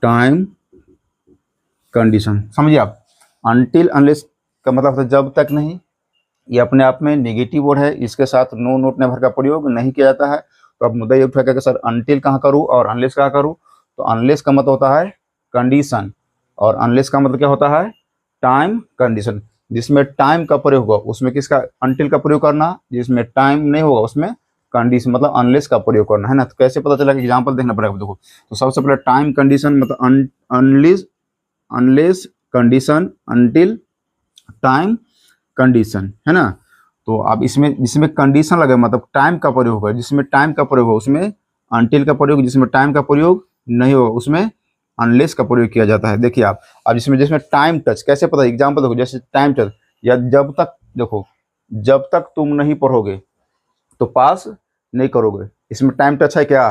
Time condition, समझिए आप। Until unless का मतलब होता है जब तक नहीं, ये अपने आप में नेगेटिव वर्ड है, इसके साथ नो नोट नेवर का प्रयोग नहीं किया जाता है। तो अब मुद्दा ये उठा कि सर अनटिल कहाँ करूँ और अनलेस कहाँ करूँ। तो अनलेस का मतलब होता है कंडीशन और अनलेस का मतलब क्या होता है टाइम कंडीशन। जिसमें टाइम का प्रयोग होगा उसमें किसका अनटिल का प्रयोग करना, जिसमें टाइम नहीं होगा उसमें कंडीशन मतलब अनलेस का प्रयोग करना है ना। तो कैसे पता चला कि एग्जाम्पल देखना पड़ेगा। देखो तो सबसे पहले टाइम कंडीशन मतलब unless, unless condition, until, time condition, है ना। तो अब इसमें जिसमें कंडीशन लगे मतलब टाइम का प्रयोग होगा, जिसमें टाइम का प्रयोग हो उसमें अनटिल का प्रयोग, जिसमें टाइम का प्रयोग नहीं होगा उसमें अनलेस का प्रयोग किया जाता है। देखिए आप, अब जिसमें जिसमें टाइम टच कैसे पता, एग्जाम्पल देखो जैसे टाइम टच या जब तक, देखो जब तक तुम नहीं पढ़ोगे तो पास नहीं करोगे, इसमें टाइम टच है क्या,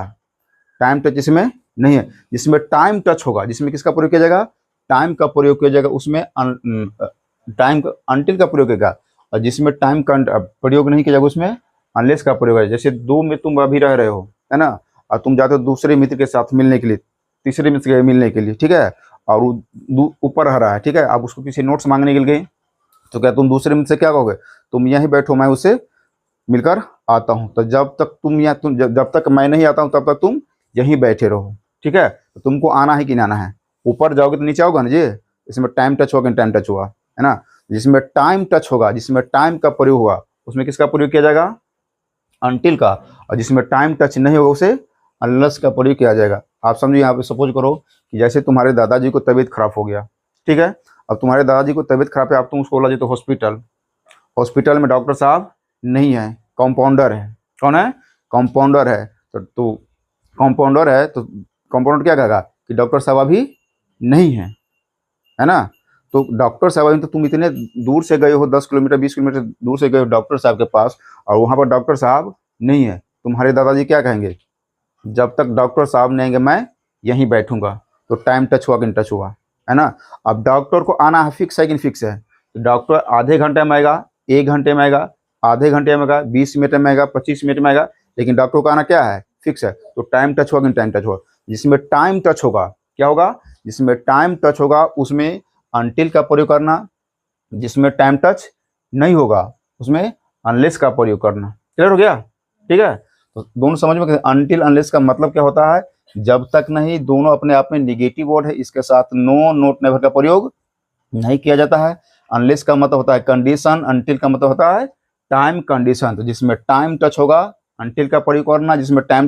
टाइम टच इसमें नहीं है। जिसमें टाइम टच होगा, जिसमें किसका प्रयोग किया जाएगा टाइम का प्रयोग किया जाएगा उसमें टाइम अनटिल का प्रयोग किया, और जिसमें टाइम का प्रयोग नहीं किया जाएगा उसमें अनलेस का प्रयोग है। जैसे दो में तुम अभी रह रहे हो, है ना, और तुम जाते हो दूसरे मित्र के साथ मिलने के लिए, तीसरे मित्र के मिलने के लिए, ठीक है, और वो ऊपर रह रहा है, ठीक है, आप उसको किसी नोट्स मांगने के लिए गए, तो क्या तुम दूसरे मित्र से क्या कहोगे, तुम यहीं बैठो मैं उससे मिलकर आता हूँ। तो जब तक तुम यहाँ जब तक मैं नहीं आता हूँ तब तक तुम यहीं बैठे रहो, ठीक है। तो तुमको आना है कि नहीं आना है, ऊपर जाओगे तो नीचे आओगे ना जी। इसमें टाइम टच होगा, टाइम टच हुआ, है ना। जिसमें टाइम टच होगा, जिसमें टाइम का प्रयोग हुआ उसमें किसका प्रयोग किया जाएगा अनटिल का, और जिसमें टाइम टच नहीं होगा उसे अनलेस का प्रयोग किया जाएगा। आप समझिए, यहाँ पे सपोज करो कि जैसे तुम्हारे दादाजी को तबीयत खराब हो गया, ठीक है, अब तुम्हारे दादाजी को तबीयत खराब है, आप तुम उसको बोला जी तो हॉस्पिटल, हॉस्पिटल में डॉक्टर साहब नहीं है, कंपाउंडर है। कौन है, कंपाउंडर है। तो कंपाउंडर है तो कंपाउंडर क्या कहेगा कि डॉक्टर साहब अभी नहीं है ना। तो डॉक्टर साहब अभी, तो तुम इतने दूर से गए हो, 10 किलोमीटर 20 किलोमीटर दूर से गए हो डॉक्टर साहब के पास, और वहाँ पर डॉक्टर साहब नहीं है, तुम्हारे दादाजी क्या कहेंगे, जब तक डॉक्टर साहब नहीं आएंगे मैं यहीं बैठूंगा। तो टाइम टच हुआ कि नहीं टच हुआ, है ना। अब डॉक्टर को आना है, फिक्स है कि नहीं फिक्स है, तो डॉक्टर आधे घंटे में आएगा, 1 घंटे में आएगा, आधे घंटे में आएगा, 20 मिनट में आएगा, 25 मिनट में आएगा, लेकिन डॉक्टर को आना क्या है फिक्स है। तो टाइम टच हुआ कि नहीं टाइम टच हुआ। जिसमें टाइम टच होगा क्या होगा, जिसमें टाइम टच होगा उसमें अनटिल का प्रयोग करना, जिसमें टाइम टच नहीं होगा उसमें अनलेस का प्रयोग करना। क्लियर हो गया, ठीक है। तो दोनों समझ में, अनटिल अनलेस का मतलब क्या होता है जब तक नहीं, दोनों अपने आप में निगेटिव वर्ड है, इसके साथ नो नोट नेवर का प्रयोग नहीं किया जाता है। अनलेस का मतलब होता है कंडीशन, अनटिल का मतलब होता है टाइम कंडीशन। तो जिसमें टाइम टच होगा अनटिल का प्रयोग करना, जिसमें टाइम